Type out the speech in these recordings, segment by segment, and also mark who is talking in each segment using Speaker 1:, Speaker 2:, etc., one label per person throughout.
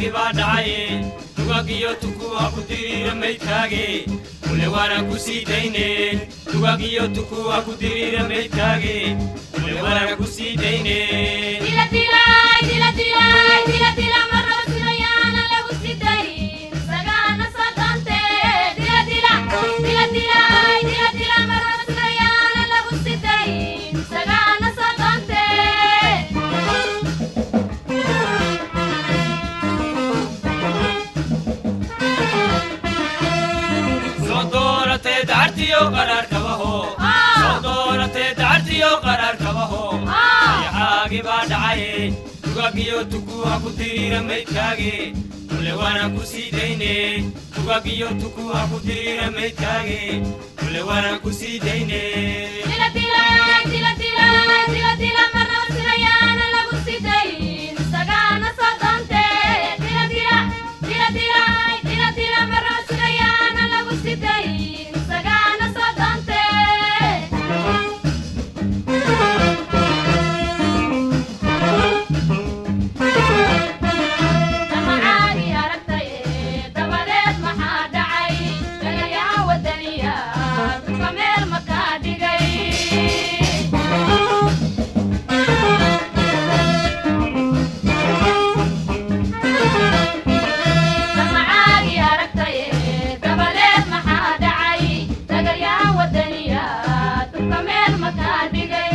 Speaker 1: yaagi baa dhacay dugagiyo tukuwa ku diriira maydkaage kule waana ku sii dayne dugagiyo tukuwa ku diriira maydkaage kule waana ku sii dayne
Speaker 2: dila marraba sinayaana lagu sii dayn sagaana sodonte dila marraba sinayaana lagu sii dayn sagaana sodonte
Speaker 1: sodoorate daartiyo qaraar kabaho sodoorate daartiyo qaraar kabaho yaagi baa dhacay dugagiyo tukuwa ku diriira maydkaage kule waana ku sii dayne dugagiyo tukuwa ku diriira maydkaage kule waana ku sii dayne
Speaker 2: dila marraba sinayaana lagu sii dayn sagaana sodonte dila marraba sinayaana lagu sii dayn sagaana sodonte damacaagi aragtay dabadeed maxaa dhacay galayaa wadaniya dadka meel makaa dhigay damacaagi aragtay dabadeed maxaa dhacay galayaa wadaniya dadka meel makaa dhigay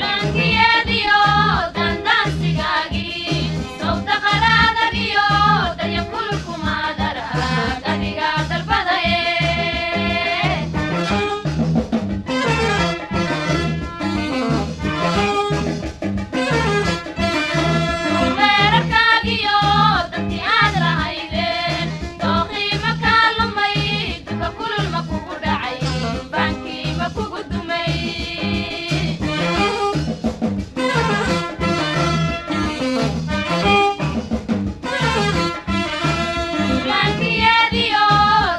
Speaker 2: Lankiyadiyo dandansigaagii sawta qaraadadiyo daya kulkumaadara adiga dalbadaye weerarkaagiyo dadkii aad lahaydeen dooqiima kaa lumay duka kulul ma kugu dhacay baankii ma kugu dumay lankiyadiyo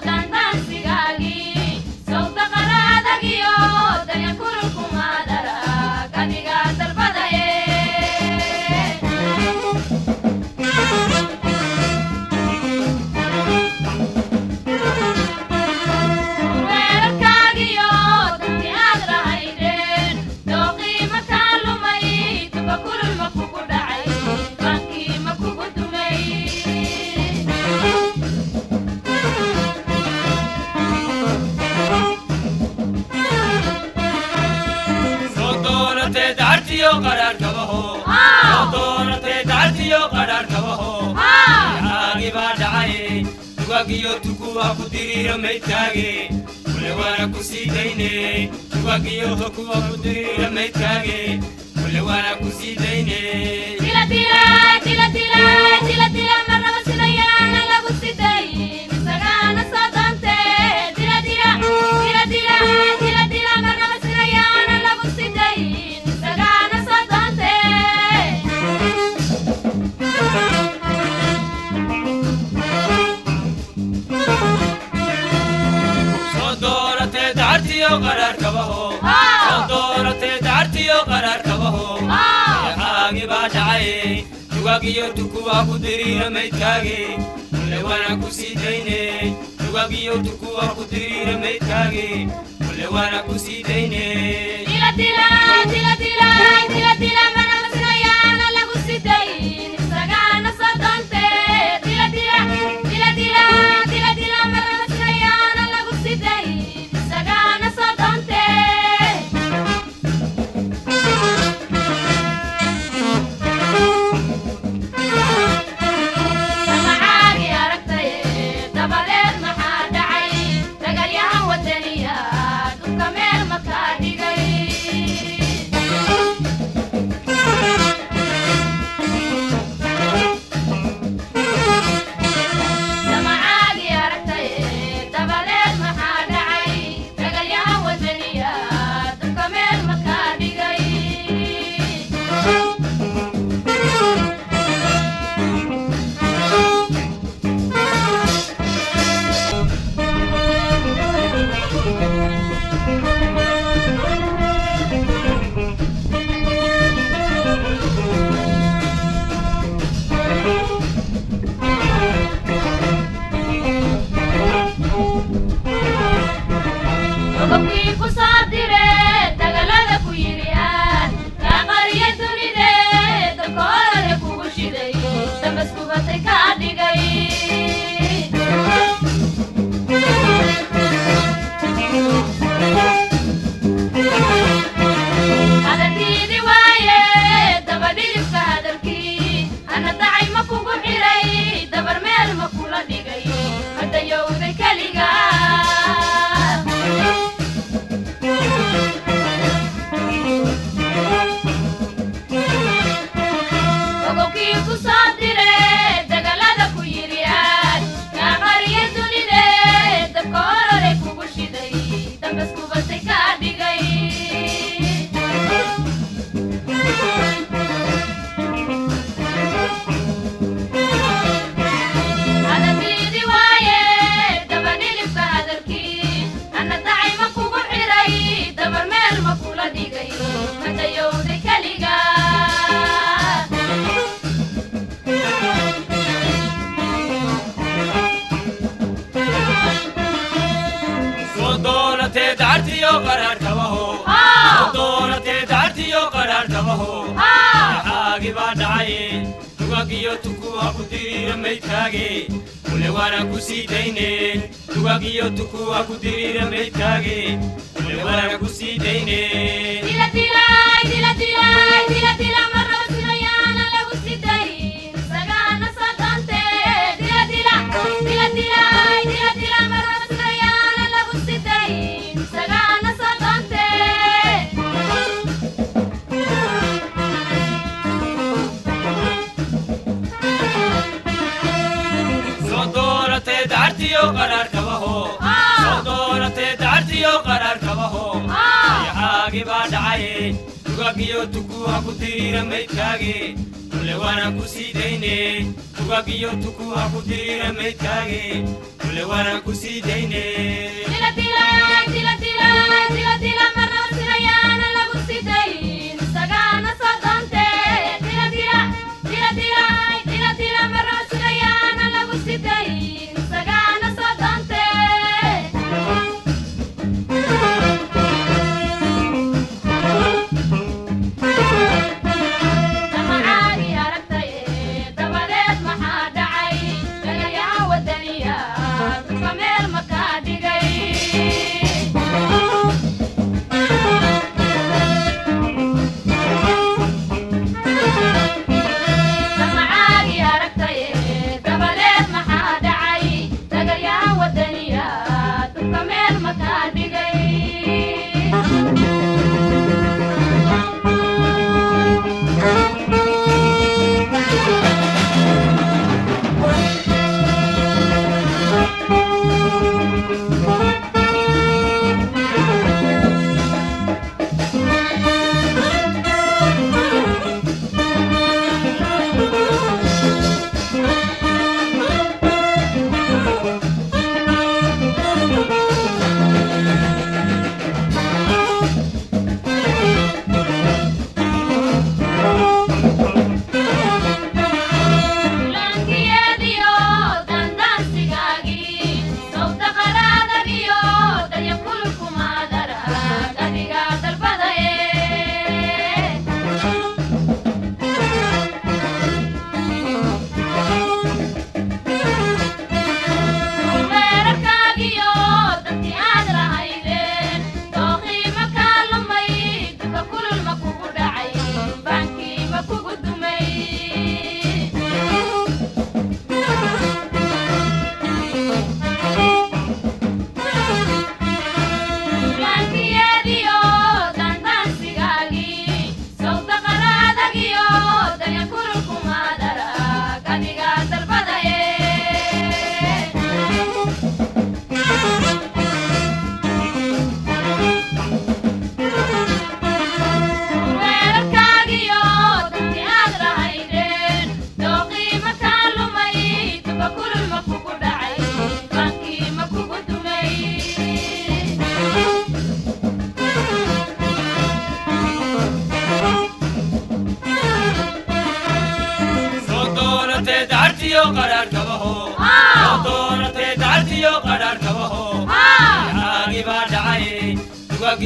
Speaker 2: dandansigaagii sawta qaraadagiyo daya kululkumaadara adiga dalbadaye weerarkaagiyo dadkii aad lahaydeen dooqiima kaa lumay duka kulul ma kugu dhacay baankii ma kugu dumay
Speaker 1: sodoorate daartiyo qaraar kabaho sodoorate daartiyo qaraar kabaho yaagi baa dhacay dugagiyo tukuwa ku diriira maydkaage kule waana ku sii dayne dugagiyo tukuwa ku diriira maydkaage kule waana ku sii dayne
Speaker 2: dila marraba sinayaana lagu sii dayn sagaana sodonte dila marraba sinayaana lagu sii dayn sagaana sodonte
Speaker 1: sodoorate daartiyo qaraar kabaho sodoorate daartiyo qaraar kabaho yaagi baa dhacay dugagiyo tukuwa ku diriira maydkaage kule waana ku sii dayne dugagiyo tukuwa ku diriira maydkaage kule waana ku sii dayne
Speaker 2: dila marraba sinayaana lagu sii dayn sagaana sodonte dila marraba sinayaana lagu sii dayn sagaana sodonte damacaagi aragtay dabadeed maxaa dhacay dagalyahan wadaniya dadka meel makaa dhigay Ogobkii ku soo diree dagaalada ku yiriyaan kaa qariya dunide dalkoolale kugu shiday dambas kubatay kaa dhigay hadalkiidi waaye dabadhilibka hadalkii ana dacay ma kugu xiray dabar meel ma kula dhigay madayowday keliga ogobkii ku soo diree dagaalada ku yiriyaan kaa qariya dunide dabkoolale kugu shiday dambas kubatay kaa dhigay hadalkiidi waaye dabadhilibka hadalkii ana dacay ma kugu xiray dabar meel ma kula dhigay madayowday keliga
Speaker 1: صدونتي دارتيو قرار كبهو صدونتي دارتيو قرار كبهو حاجي بدعي تواجيو تكوا كدير ميتاجي كل ورا كسيديني تواجيو تكوا كدير ميتاجي كل ورا كسيديني
Speaker 2: Tila tila tila tila marra sirayana lagu sidayn sagana sadante tila tila marra sirayana lagu sidayn sagana sadante
Speaker 1: صدونتي دارتيو قرار كبهو صدونتي دارتيو قرار كبهو حاجي بدعي تواجيو تكوا كدير ميتاجي كل ورا كسيديني تواجيو تكوا كدير ميتاجي كل ورا كسيديني
Speaker 2: tila marra sirayana lagu sidayn sagana sadante tila marra sirayana lagu sidayn sagana sadante damacaagi aragtaye dabadeed maxaa dhacay galayaa wadaniya duka meel ma kaa dhigay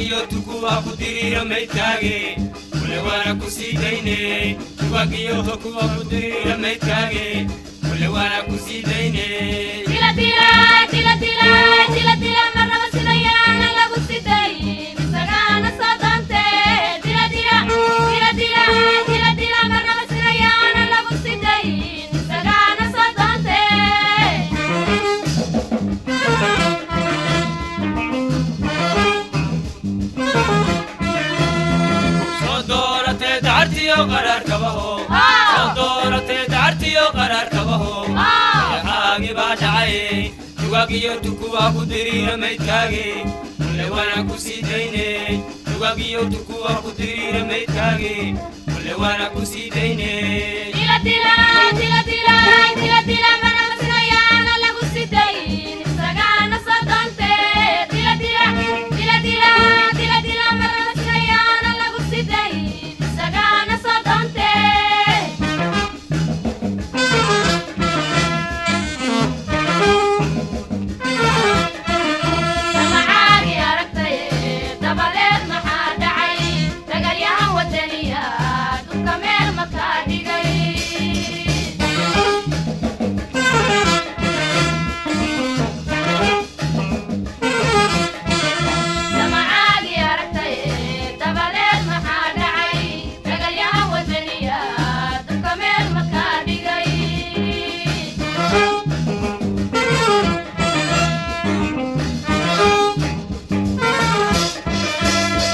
Speaker 1: dugagiyo tukuwa ku dirira meydkaage kule waana ku sii dayne dugagiyo tukuwa ku dirira meydkaage kule waana ku sii dayne
Speaker 2: tila tila tila tila tila tila marnaba sidayaana lagu sidayn isagaana soo doonte tila tila tila tila tila tila marnaba sidayaana lagu sidayn isagaana soo doonte
Speaker 1: sodoorate daartiyo qaraar kabaho sodoorate daartiyo qaraar kabaho yahaagi baa dhacaye dugagiyo tukuwa ku dirira meydkaage kule waana ku sii dayne dugagiyo tukuwa ku dirira meydkaage kule waana ku sii dayne
Speaker 2: tila tila tila tila tila tila marnaba